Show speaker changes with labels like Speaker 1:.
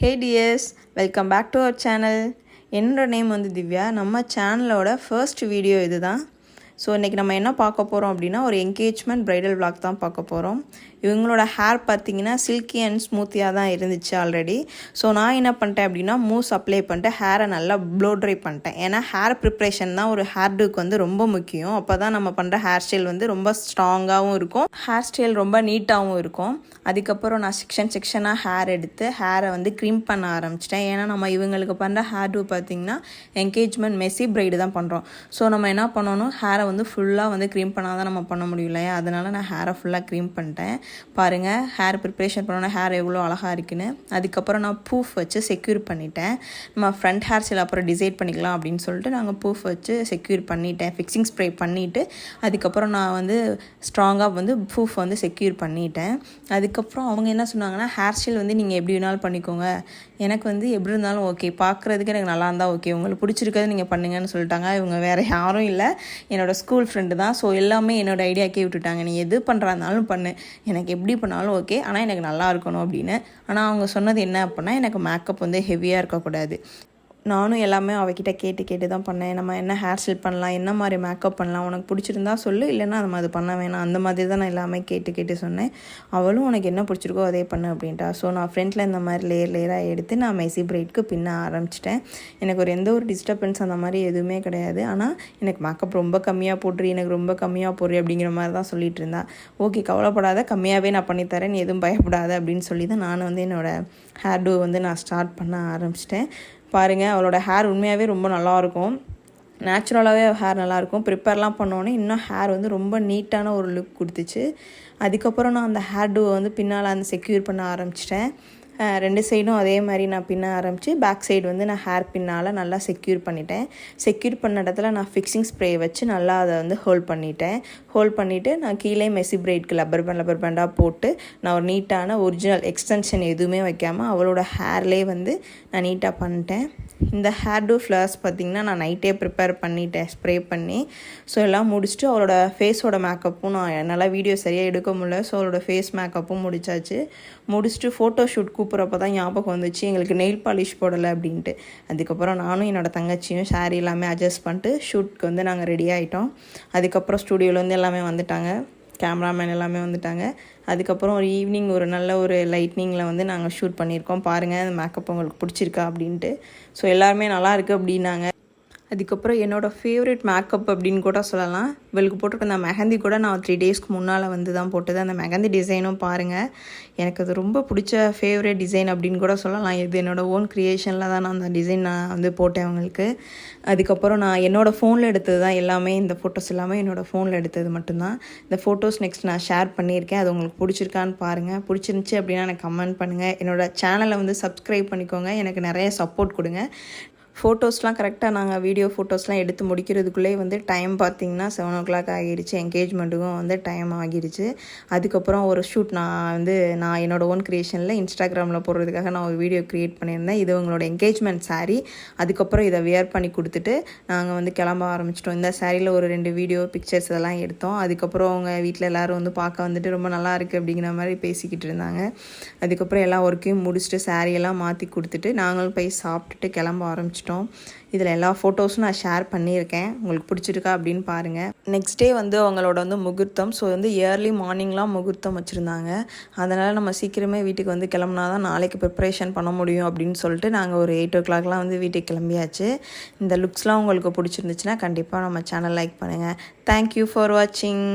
Speaker 1: Hey dears, welcome back to our channel. என்னோட name வந்து திவ்யா. நம்ம சேனலோட ஃபர்ஸ்ட் வீடியோ இதுதான். ஸோ இன்றைக்கி நம்ம என்ன பார்க்க போகிறோம் அப்படின்னா ஒரு என்கேஜ்மெண்ட் ப்ரைடல் vlog தான் பார்க்க போகிறோம். இவங்களோட ஹேர் பார்த்திங்கன்னா சில்கி அண்ட் ஸ்மூத்தியாக தான் இருந்துச்சு ஆல்ரெடி. ஸோ நான் என்ன பண்ணிட்டேன் அப்படின்னா மூஸ் அப்ளை பண்ணிட்டு ஹேரை நல்லா ப்ளோ ட்ரை பண்ணிட்டேன். ஏன்னா ஹேர் ப்ரிப்ரேஷன் தான் ஒரு ஹேர் டூக்கு வந்து ரொம்ப முக்கியம். அப்போ தான் நம்ம பண்ணுற ஹேர் ஸ்டைல் வந்து ரொம்ப ஸ்ட்ராங்காகவும் இருக்கும், ஹேர் ஸ்டைல் ரொம்ப நீட்டாகவும் இருக்கும். அதுக்கப்புறம் நான் செக்ஷனாக ஹேர் எடுத்து ஹேரை வந்து க்ரீம் பண்ண ஆரம்பிச்சிட்டேன். ஏன்னா நம்ம இவங்களுக்கு பண்ணுற ஹேர் டூ பார்த்திங்கன்னா என்கேஜ்மெண்ட் மெஸ்ஸி ப்ரைடு தான் பண்ணுறோம். ஸோ நம்ம என்ன பண்ணணும், ஹேரை வந்து ஃபுல்லாக வந்து க்ரீம் பண்ணால் தான் நம்ம பண்ண முடியும் இல்லையா. அதனால் நான் ஹேரை ஃபுல்லாக க்ரீம் பண்ணிட்டேன். பாருங்கள் ஹேர் ப்ரிப்ரேஷன் பண்ணோன்னா ஹேர் எவ்வளோ அழகாக இருக்குன்னு. அதுக்கப்புறம் நான் பூஃப் வச்சு செக்யூர் பண்ணிட்டேன். நம்ம ஃப்ரண்ட் ஹேர் ஸ்டைல் அப்புறம் டிசைட் பண்ணிக்கலாம் அப்படின்னு சொல்லிட்டு நாங்கள் பூஃப் வச்சு செக்யூர் பண்ணிட்டேன். ஃபிக்ஸிங் ஸ்ப்ரே பண்ணிவிட்டு அதுக்கப்புறம் நான் வந்து ஸ்ட்ராங்காக வந்து பூஃப் வந்து செக்யூர் பண்ணிட்டேன். அதுக்கப்புறம் அவங்க என்ன சொன்னாங்கன்னா, ஹேர் ஸ்டைல் வந்து நீங்கள் எப்படி வேணாலும் பண்ணிக்கோங்க, எனக்கு வந்து எப்படி இருந்தாலும் ஓகே, பார்க்குறதுக்கு எனக்கு நல்லா இருந்தால் ஓகே, உங்களுக்கு பிடிச்சிருக்கிறது நீங்கள் பண்ணுங்கன்னு சொல்லிட்டாங்க. இவங்க வேறு யாரும் இல்லை, என்னோடய ஸ்கூல் ஃப்ரெண்டு தான். ஸோ எல்லாமே என்னோடய ஐடியாக்கே விட்டுட்டாங்க. நீ எது பண்ணுறாருந்தாலும் பண்ணு, எனக்கு எப்படி பண்ணாலும் ஓகே, ஆனால் எனக்கு நல்லா இருக்கணும் அப்படின்னு. ஆனால் அவங்க சொன்னது என்ன அப்படின்னா, எனக்கு மேக்கப் வந்து ஹெவியாக இருக்கக்கூடாது. நானும் எல்லாமே அவகிட்ட கேட்டு தான் பண்ணேன். நம்ம என்ன ஹேர் ஸ்டைல் பண்ணலாம், என்ன மாதிரி மேக்கப் பண்ணலாம், உனக்கு பிடிச்சிருந்தா சொல்லு, இல்லைன்னா நம்ம அது பண்ண வேணாம், அந்த மாதிரி தான் நான் எல்லாமே கேட்டு சொன்னேன். அவளும் உனக்கு என்ன பிடிச்சிருக்கோ அதே பண்ணு அப்படின்ட்டா. ஸோ நான் ஃப்ரண்ட்டில் இந்த மாதிரி லேயராக எடுத்து நான் மெஸ்ஸி ப்ரைட்க்கு பின்ன ஆரம்பிச்சிட்டேன். எனக்கு எந்த ஒரு டிஸ்டர்பன்ஸ் அந்த மாதிரி எதுவுமே கிடையாது. ஆனால் எனக்கு மேக்கப் ரொம்ப கம்மியாக போட்டுரு, எனக்கு ரொம்ப கம்மியாக போடுறேன் அப்படிங்கிற மாதிரி தான் சொல்லிட்டு இருந்தா. ஓகே, கவலைப்படாத, கம்மியாகவே நான் பண்ணித்தரேன், நீ எதுவும் பயப்படாத அப்படின்னு சொல்லி தான் நான் வந்து என்னோடய ஹேர் டூ வந்து நான் ஸ்டார்ட் பண்ண ஆரம்பிச்சிட்டேன். பாருங்கள், அவளோட ஹேர் உண்மையாகவே ரொம்ப நல்லாயிருக்கும். நேச்சுரலாகவே ஹேர் நல்லாயிருக்கும். ப்ரிப்பேர்லாம் பண்ணோன்னே இன்னும் ஹேர் வந்து ரொம்ப நீட்டான ஒரு லுக் கொடுத்துச்சு. அதுக்கப்புறம் நான் அந்த ஹேர் டூவை வந்து பின்னால் அந்த செக்யூர் பண்ண ஆரம்பிச்சிட்டேன். ரெண்டு சைடும் அதே மாதிரி நான் பின்ன ஆரம்பித்து பேக் சைடு வந்து நான் ஹேர் பின்னால் நல்லா செக்யூர் பண்ணிட்டேன். செக்யூர் பண்ண இடத்துல நான் ஃபிக்ஸிங் ஸ்ப்ரே வச்சு நல்லா அதை வந்து ஹோல்ட் பண்ணிவிட்டு நான் கீழே மெஸ்ஸி ப்ரைட்க்கு லப்பர் பேண்டாக போட்டு நான் ஒரு நீட்டான ஒரிஜினல் எக்ஸ்டென்ஷன் எதுவுமே வைக்காமல் அவளோட ஹேர்லேயே வந்து நான் நீட்டாக பண்ணிட்டேன். இந்த ஹேர் டூ ஃப்ளவர்ஸ் பார்த்திங்கன்னா நான் நைட்டே ப்ரிப்பேர் பண்ணிட்டேன் ஸ்ப்ரே பண்ணி. ஸோ எல்லாம் முடிச்சுட்டு அவளோட ஃபேஸோட மேக்கப்பும் நான் என்னால் வீடியோ சரியாக எடுக்க முடியல. ஸோ அவளோட ஃபேஸ் மேக்கப்பும் முடிச்சுட்டு ஃபோட்டோ ஷூட் கூப்பிட்றப்ப தான் ஞாபகம் வந்துச்சு எங்களுக்கு நெயில் பாலிஷ் போடலை அப்படின்ட்டு. அதுக்கப்புறம் நானும் என்னோடய தங்கச்சியும் சாரீ எல்லாமே அட்ஜஸ்ட் பண்ணிட்டு ஷூட்க்கு வந்து நாங்கள் ரெடி ஆகிட்டோம். அதுக்கப்புறம் ஸ்டூடியோவில் எல்லாமே வந்துட்டாங்க, கேமராமேன் எல்லாமே வந்துட்டாங்க. அதுக்கப்புறம் ஒரு ஈவினிங் ஒரு நல்ல ஒரு லைட்னிங்கில் வந்து நாங்கள் ஷூட் பண்ணியிருக்கோம். பாருங்கள் அந்த மேக்கப் உங்களுக்கு பிடிச்சிருக்கா அப்படின்ட்டு. ஸோ எல்லாருமே நல்லாயிருக்கு அப்படின்னாங்க. அதுக்கப்புறம் என்னோடய ஃபேவரட் மேக்கப் அப்படின்னு கூட சொல்லலாம். இவளுக்கு போட்டிருக்க அந்த மெஹந்தி கூட நான் 3 டேஸ்க்கு முன்னால் வந்து தான் போட்டது. அந்த மெஹந்தி டிசைனும் பாருங்கள், எனக்கு அது ரொம்ப பிடிச்ச ஃபேவரட் டிசைன் அப்படின்னு கூட சொல்லலாம். இது என்னோடய ஓன் க்ரியேஷனில் தான் நான் அந்த டிசைன் நான் வந்து போட்டேன் அவங்களுக்கு. அதுக்கப்புறம் நான் என்னோடய ஃபோனில் எடுத்தது தான் எல்லாமே. இந்த ஃபோட்டோஸ் எல்லாமே என்னோடய ஃபோனில் எடுத்தது மட்டும்தான். இந்த ஃபோட்டோஸ் நெக்ஸ்ட் நான் ஷேர் பண்ணியிருக்கேன். அது உங்களுக்கு பிடிச்சிருக்கான்னு பாருங்கள். பிடிச்சிருந்துச்சி அப்படின்னா எனக்கு கமெண்ட் பண்ணுங்கள். என்னோடய சேனலை வந்து சப்ஸ்கிரைப் பண்ணிக்கோங்க, எனக்கு நிறைய சப்போர்ட் கொடுங்க. ஃபோட்டோஸ்லாம் கரெக்டாக நாங்கள் வீடியோ ஃபோட்டோஸ்லாம் எடுத்து முடிக்கிறதுக்குள்ளே வந்து டைம் பார்த்திங்கன்னா 7 o'clock ஆகிடுச்சு. என்கேஜ்மெண்ட்டுக்கும் வந்து டைம் ஆகிடுச்சு. அதுக்கப்புறம் ஒரு ஷூட் நான் என்னோடய ஓன் க்ரியேஷனில் இன்ஸ்டாகிராமில் போடுறதுக்காக நான் ஒரு வீடியோ க்ரியேட் பண்ணியிருந்தேன். இது உங்களோட என்கேஜ்மெண்ட் சாரீ. அதுக்கப்புறம் இதை வியர் பண்ணி கொடுத்துட்டு நாங்கள் வந்து கிளம்ப ஆரம்பிச்சிட்டோம். இந்த சாரியில் ஒரு 2 வீடியோ பிக்சர்ஸ் இதெல்லாம் எடுத்தோம். அதுக்கப்புறம் அவங்க வீட்டில் எல்லோரும் வந்து பார்க்க வந்துட்டு ரொம்ப நல்லா இருக்குது அப்படிங்கிற மாதிரி பேசிக்கிட்டு இருந்தாங்க. அதுக்கப்புறம் எல்லா ஒர்க்கையும் முடிச்சுட்டு சாரியெல்லாம் மாற்றி கொடுத்துட்டு நாங்களும் போய் சாப்பிட்டுட்டு கிளம்ப ஆரம்பிச்சிட்டோம். இதில் எல்லா ஃபோட்டோஸும் நான் ஷேர் பண்ணியிருக்கேன், உங்களுக்கு பிடிச்சிருக்கா அப்படின்னு பாருங்கள். நெக்ஸ்ட் டே வந்து அவங்களோட வந்து முகூர்த்தம். ஸோ வந்து ஏர்லி மார்னிங்லாம் முகூர்த்தம் வச்சுருந்தாங்க. அதனால் நம்ம சீக்கிரமே வீட்டுக்கு வந்து கிளம்புனா தான் நாளைக்கு ப்ரிப்பரேஷன் பண்ண முடியும் அப்படின்னு சொல்லிட்டு நாங்கள் ஒரு 8 o'clockலாம் வந்து வீட்டுக்கு கிளம்பியாச்சு. இந்த லுக்ஸ்லாம் உங்களுக்கு பிடிச்சிருந்துச்சுன்னா கண்டிப்பாக நம்ம சேனல் லைக் பண்ணுங்கள். தேங்க்யூ ஃபார் வாட்சிங்.